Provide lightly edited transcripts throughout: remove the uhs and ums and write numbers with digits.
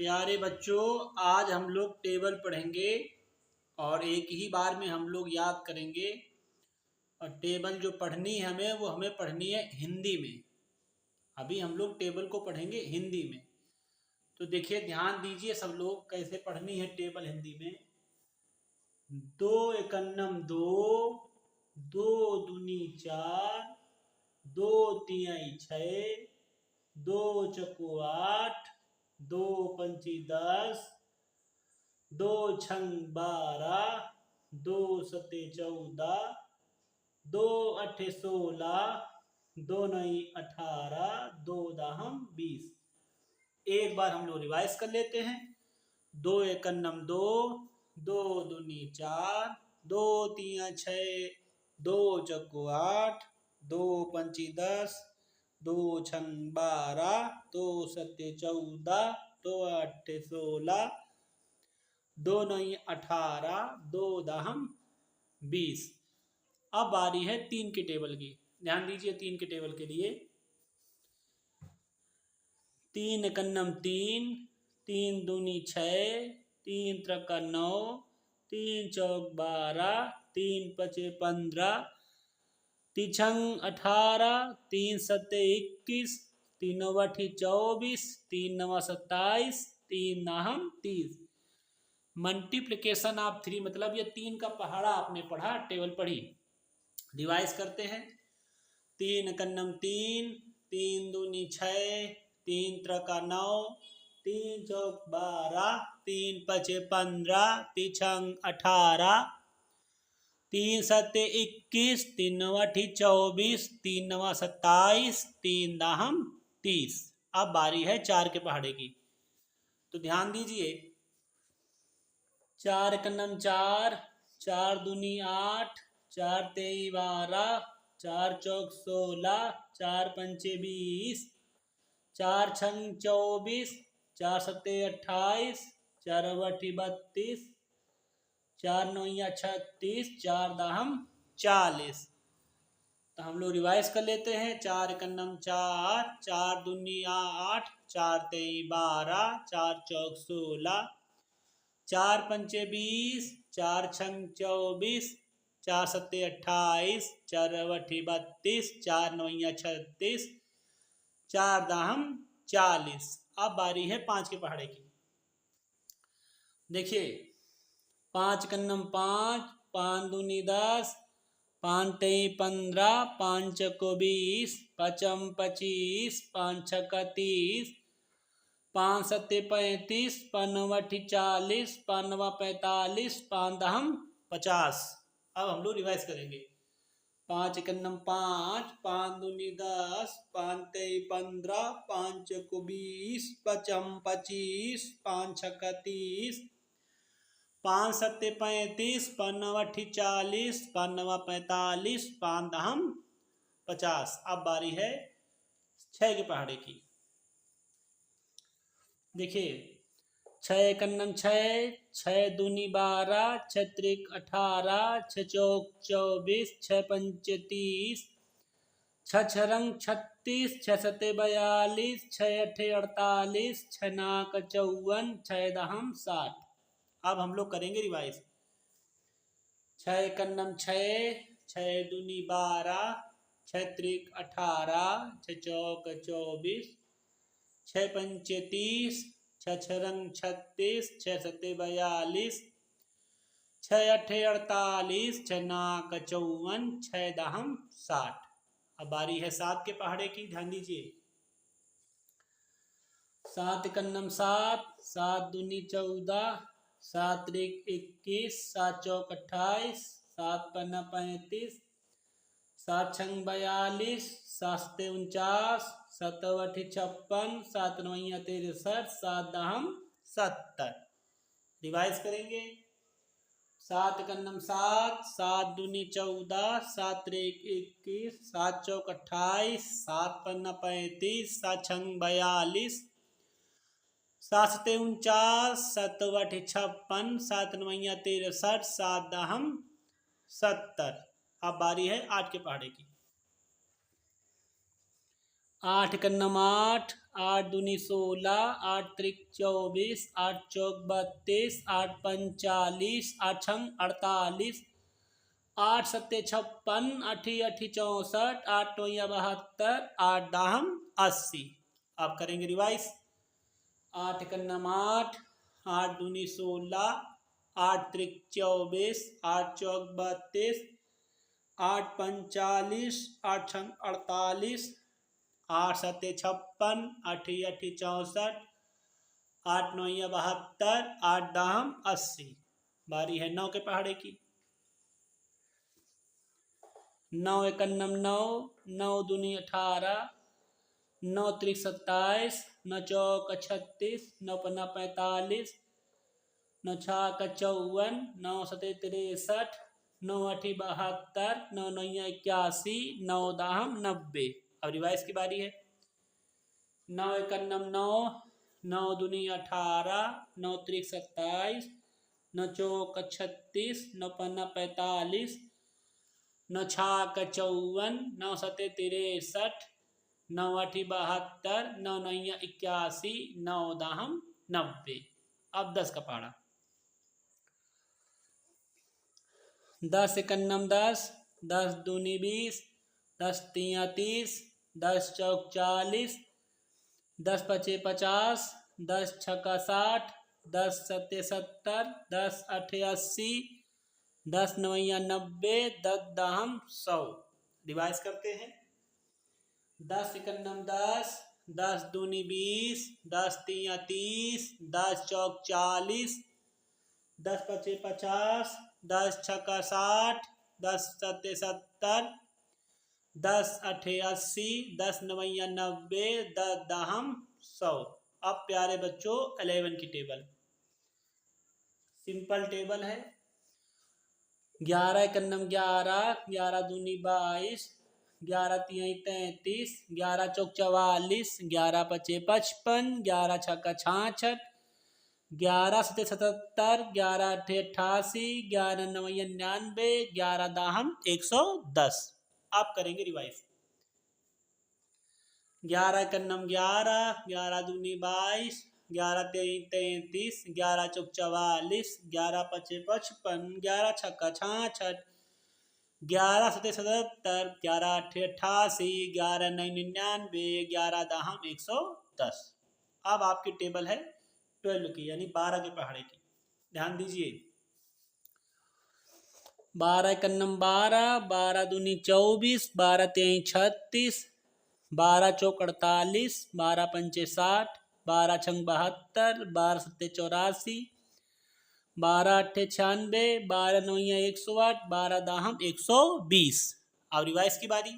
प्यारे बच्चों, आज हम लोग टेबल पढ़ेंगे और एक ही बार में हम लोग याद करेंगे। और टेबल जो पढ़नी है हमें वो हमें पढ़नी है हिंदी में। अभी हम लोग टेबल को पढ़ेंगे हिंदी में। तो देखिए, ध्यान दीजिए सब लोग, कैसे पढ़नी है टेबल हिंदी में। दो एकन्नम दो, दो दूनी चार, दो तिहाई छः, दो चौको आठ, दो पंची 10, दो छंग 12, दो सते 14, दो अठे 16, दो नई 18, दो दाहम 20। एक बार हम लोग रिवाइज कर लेते हैं। दो एकन्नम दो, दो दूनी चार, दो तिया छः, दो चौको 8, दो पंची 10, दो छंग 12, दो सते 14, दो अठे 16, दो नई 18, दो दाहम 20। अब बारी है तीन के टेबल की। ध्यान दीजिए, तीन के टेबल के लिए तीन एकन्नम तीन, तीन दूनी छः, तीन त्रिका 9, तीन चौक 12, तीन पचे 15, तिछंग 18, तीन सत्ते 21, तीन नवठी 24, तीन नवा 27, तीन नाहम 30। मल्टीप्लिकेशन ऑफ 3 मतलब ये तीन का पहाड़ा आपने पढ़ा, टेबल पढ़ी। रिवाइज करते हैं। तीन एकन्नम तीन, तीन दूनी छः, तीन त्रिका 9, तीन चौक 12, तीन पचे 15, तिछंग 18, तीन सत्ते 21, तीन नवाठी 24, तीन नवा 27, तीन दाहम 30। अब बारी है चार के पहाड़े की। तो ध्यान दीजिए, चार एकन्नम चार, चार दूनी 8, चार तेई 12, चार चौक 16, चार पंचे 20, चार छंग 24, चार सत्ते 28, चार अवठी 32, चार नौया 36, चार दाहम 40। तो हम लोग रिवाइज कर लेते हैं। चार एकन्नम चार, चार दूनी 8, चार तेई 12, चार चौक 16, चार पंचे 20, चार छंग 24, चार सत्ते 28, चार अवठी 32, चार नौया 36, चार दाहम 40। अब बारी है पांच के पहाड़े की। देखिए, पांच एकन्नम पाँच, पाँच दूनी 10, पाँच तेई 15, पाँच चौको 20, पचम 25, पाँच छक्का 30, पाँच सत्ते 35, पाँच नवठी 40, पाँच नवा 45, पाँच दाहम 50। अब हम लोग रिवाइज करेंगे। पाँच एकन्नम पाँच, पाँच दूनी 10, पाँच तेई 15, पाँच चौको 20, पचम 25, पाँच छक्का 30, पाँच सत्ते 35, पाँच नवठी 40, पाँच नवा 45, पाँच दाहम 50। अब बारी है छह के पहाड़े की। देखिए, छः एकन्नम छः, छः दूनी 12, छः त्रिक 18, छः चौक 24, छः पंचे 30, छः छरंग 36, छः सत्ते 42, छः अठे 48, छः नाक 54, छः दाहम 60। अब हम लोग करेंगे रिवाइज। छः एकन्नम छः, छः दूनी 12, छः त्रिक 18, छः चौक 24, छः पंचे 30, छः छरंग 36, छः सत्ते 42, छः अठे 48, छः नाक 54, छः दाहम 60। अब बारी है सात के पहाड़े की। ध्यान दीजिए। सात एकन्नम सात, सात दूनी 14, सात त्रिक 21, सात चौक 28, सात पन्ना 35, सात छंग 42, सात सत्ते 49, सात अवठी 56, सात नवैया 63, सात दाहम 70। रिवाइज करेंगे। सात एकन्नम सात, सात दूनी 14, सात त्रिक 21, सात चौक 28, सात पन्ना 35, सात छंग 42, सात सत्ते 49, सात अवठी 56, सात नवैया 63, सात दाहम 70। अब बारी है आठ के पहाड़े की। आठ कन्नम आठ, आठ दूनी 16, आठ त्रिक 24, आठ चौक 32, आठ 45, आठ छंग 48, आठ सत्ते 56, अठी अठी 64, आठ नौया 72, आठ दाहम 80। आप करेंगे रिवाइज। आठ कन्नम आठ, आठ दूनी 16, आठ त्रिक 24, आठ चौक 32, आठ 45, आठ छंग 48, आठ सत्ते 56, अठी अठी 64, आठ नौया 72, आठ दाहम 80। बारी है 9 के पहाड़े की। 9 एकन्नम 9, 9 दूनी 18, 9 त्रिक 27, 9 चौक 36, 9 पन्ना 45, 9 छाक 54, 9 सते 63, 9 अठी 72, 9 नौया 81, 9 दाहम 90। अब रिवाइज की बारी है। 9 एकन्नम 9, 9 दूनी 18, 9 त्रिक 27, 9 चौक 36, 9 पन्ना 45, 9 छाक 54, 9 सते 63, 9 अठी 72, 9 नौया 81, 9 दाहम 90। अब 10 का पहाड़ा। 10 एकन्नम 10, 10 दूनी 20, 10 तिया 30, 10 चौक 40, 10 पचे 50, 10 छक्का 60, 10 सत्ते 70, 10 अठे 80, 10 नवैया 90, 10 दाहम 100। रिवाइज करते हैं। 10 एकन्नम 10, 10 दूनी 20, 10 तिया 30, 10 चौक 40, 10 पचे 50, 10 छक्का 60, 10 सत्ते 70, 10 अठे 80, 10 नवैया 90, 10 दाहम 100। अब प्यारे बच्चों 11 की टेबल, सिंपल टेबल है। 11 एकन्नम 11, 11 दूनी 22, 11 तिहाई 33, 11 चौक 44, 11 पचे 55, 11 छक्का 66, 11 सते 77, 11 अठे 88, 11 नवैया 99, 11 दाहम 110। आप करेंगे रिवाइज। 11 एकन्नम 11, 11 दूनी 22, 11 तिहाई 33, 11 चौक 44, 11 पचे 55, 11 छक्का 66, 11 सते 77, 11 अठे 88, 11 नौ 99, 11 दाहम 110। अब आपकी टेबल है 12 की, यानी 12 के पहाड़े की। ध्यान दीजिए। 12 एकन्नम 12, 12 दूनी 24, 12 तिहाई 36, 12 चौक 48, 12 पंचे 60, 12 छंग 72, 12 सत्ते 84, 12 अट्ठे 96, 12 नौया 108, 12 दाहम 120। अब रिवाइज की बारी।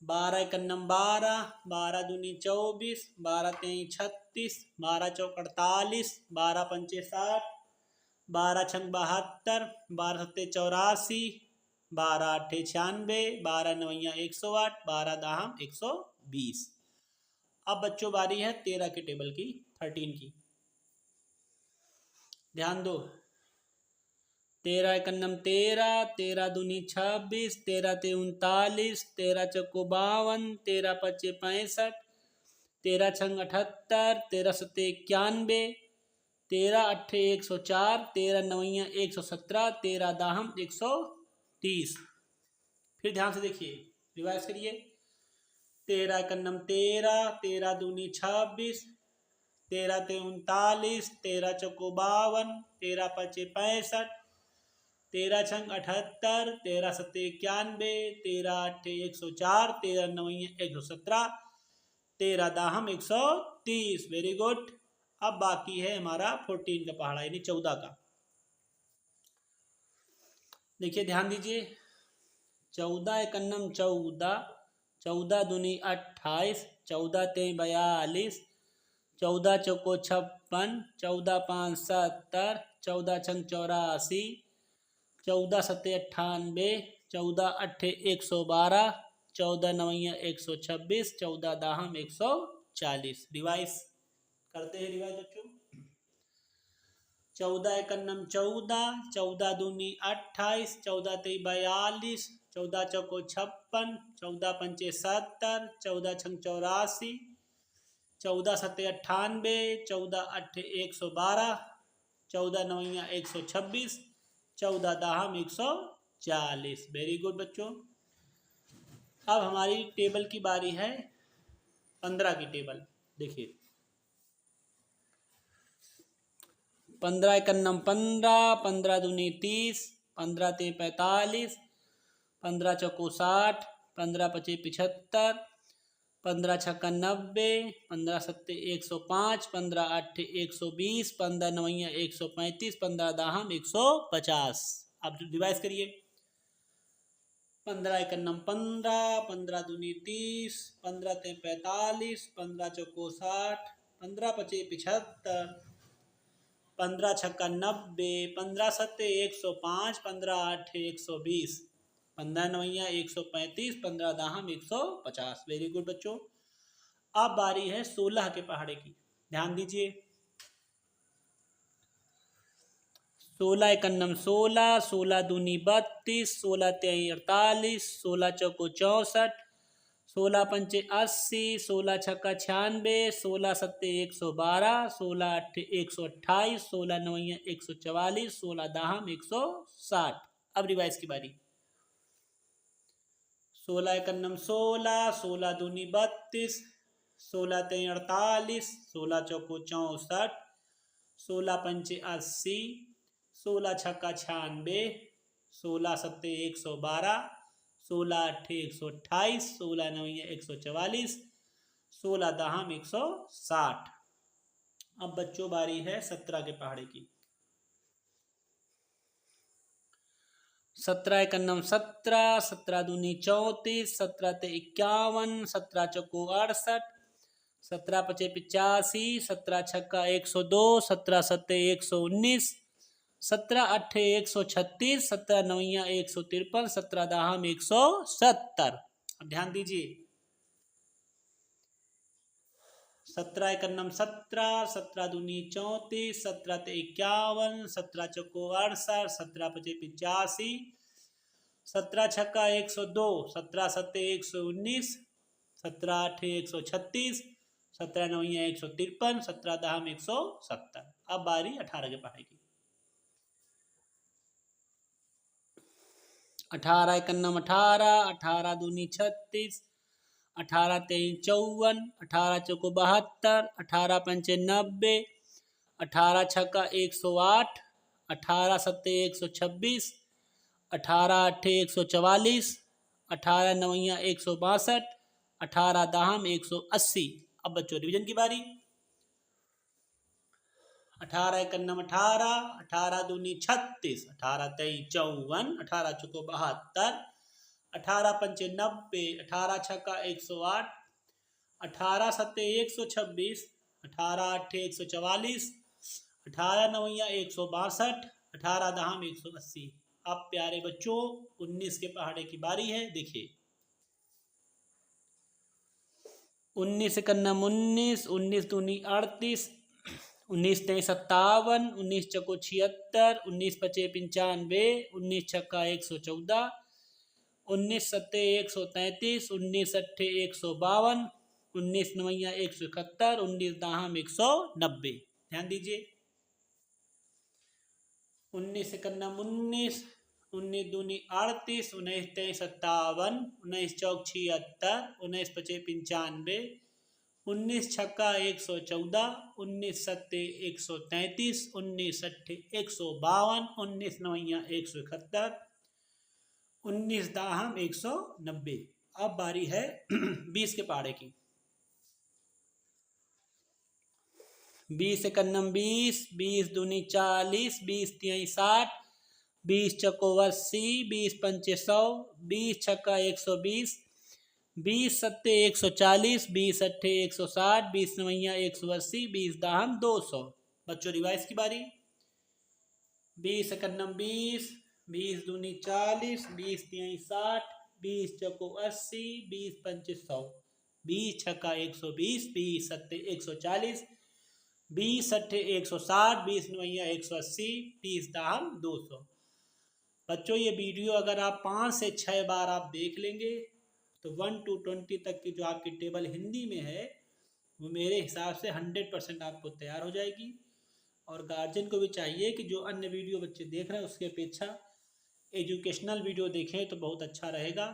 12 एकन्नम 12, 12 दूनी 24, 12 तिहाई 36, 12 चौक 48, 12 पंचे 60, 12 छंग 72, 12 सत्ते 84, 12 अट्ठे 96, 12 नवैया 108, 12 दाहम 120। अब बच्चों बारी है 13 के टेबल की, 13 की। ध्यान दो। 13 एकन्नम 13, 13 दूनी 26, 13 ते 39, 13 चौको 52, 13 पचे 65, 13 छंग 78, 13 सत्ते 91, 13 अट्ठे 104, 13 नवैया 117, 13 दाहम 130। फिर ध्यान से देखिए, रिवाइज करिए। 13 एकन्नम 13, 13 दूनी 26, 13 ते 39, 13 चौको 52, 13 पचे 65, 13 छंग 78, 13 सत्ते 91, 13 अट्ठे 104, 13 नवैया 117, 13 दाहम 130। Very good. अब बाकी है हमारा 14 का पहाड़ा, यानी 14 का। देखिए ध्यान दीजिए। 14 एकन्नम 14, 14 दूनी 28, 14 ते 42, 14 चौको 56, 14 पाँच 70, 14 छंग 84, 14 सत्ते 98, 14 अट्ठे 112, 14 नवैया 126, 14 दाहम 140। रिवाइज करते हैं। रिवाइज बच्चों। 14 एकन्नम 14, 14 दूनी 28, 14 ते 42, 14 चौको 56, 14 पंचे 70, 14 छंग 84, 14 सत्ते 98, 14 अट्ठे 112, 14 नवैया 126, 14 दाहम 140। वेरी गुड बच्चों। अब हमारी टेबल की बारी है 15 की टेबल। देखिए 15 एकन्नम 15, 15 दूनी 30, 15 ते 45, 15 चौको 60, 15 पचे 75, 15 छक्का 90, 15 सत्ते 105, 15 अट्ठे 120, 15 नवैया 135, 15 दाहम 150। अब रिवाइज करिए। 15 एकन्नम 15, 15 दूनी 30, 15 ते 45, 15 चौको 60, 15 पचे 75, 15 छक्का 90, 15 सत्ते 105, 15 अट्ठे 120, 15 नवैया 135, 15 दाहम 150। वेरी गुड बच्चों। अब बारी है 16 के पहाड़े की। ध्यान दीजिए। 16 एकन्नम 16, 16 दूनी 32, 16 तेई 48, 16 चौको 64, 16 पंचे 80, 16 छक्का 96, 16 सत्ते 112, 16 अट्ठे 128, 16 नवैया 144, 16 दाहम 160। अब रिवाइज की बारी। 16 एकन्नम 16, 16 दूनी 32, 16 तेई 48, 16 चौको 64, 16 पंचे 80, 16 छक्का 96, 16 सत्ते 112, 16 अट्ठे 128, 16 नवैया 144, 16 दाहम 160। अब बच्चों बारी है 17 के पहाड़े की। 17 एकन्नम 17, 17 दूनी 34, 17 ते 51, 17 चौको 68, 17 पचे 85, 17 छक्का 102, 17 सत्ते 119, 17 अट्ठे 136, 17 नवैया 153, 17 दाहम 170। अब ध्यान दीजिए। 17 एकन्नम 17, 17 दूनी 34, 17 ते 51, 17 चौको 68, 17 पचे 85, 17 छक्का 102, 17 सत्ते 119, 17 अट्ठे 136, 17 नवैया 153, 17 दाहम 170। अब बारी 18 के पहाड़े की। 18 एकन्नम 18, 18 दूनी 36, 18 तेई 54, 18 चौको 72, 18 पंचे 90, 18 छक्का 108, 18 सत्ते 126, 18 अट्ठे 144, 18 नवैया 162, 18 दाहम 180। अब बच्चों रिवीजन की बारी। 18 एकन्नम 18, 18 दूनी 36, 18 तेई 54, 18 चौको 72, 18 पंचे 90, 18 छक्का 108, 18 सत्ते 126, 18 अट्ठे 144, 18 नवैया 162, 18 दाहम 180। अब प्यारे बच्चों 19 के पहाड़े की बारी है। देखिए 19 एकन्नम 19, 19 दूनी 38, 19 तेई 57, 19 चौको 76, 19 पचे 95, 19 छक्का 114, 19 सत्ते 133, 19 अट्ठे 152, 19 नवैया 171, 19 दाहम 190। ध्यान दीजिए। 19 एकन्नम 19, 19 दूनी 38, 19 तेई 57, 19 चौक 76, 19 पचे 95, 19 छक्का 114, 19 सत्ते 133, 19 अट्ठे 152, 19 नवैया 171, 19 दाहम 190। अब बारी है 20 के पहाड़े की। 20 एकन्नम 20, 20 दूनी 40, 20 तिहाई 60, 20 चौको 80, 20 पंचे 100, 20 छक्का 120, 20 सत्ते 140, 20 अट्ठे 160, 20 नवैया 180, 20 दाहम 200। बच्चों रिवाइज की बारी। 20 एकन्नम 20, 20 दूनी 40, 20 तिहाई 60, 20 चौको 80, 20 पंचे 100, 20 छक्का 120, 20 सत्ते 140, 20 अट्ठे 160, 20 नवैया 180, 20 दाहम 200। बच्चों ये वीडियो अगर आप 5 से 6 बार आप देख लेंगे तो 1 to 20 तक की जो आपकी टेबल हिंदी में है वो मेरे हिसाब से 100% आपको तैयार हो जाएगी। और गार्जियन को भी चाहिए कि जो अन्य वीडियो बच्चे देख रहे हैं उसकी अपेक्षा एजुकेशनल वीडियो देखें तो बहुत अच्छा रहेगा।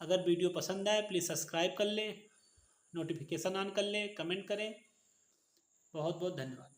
अगर वीडियो पसंद आए प्लीज़ सब्सक्राइब कर लें, नोटिफिकेशन ऑन कर लें, कमेंट करें। बहुत बहुत धन्यवाद।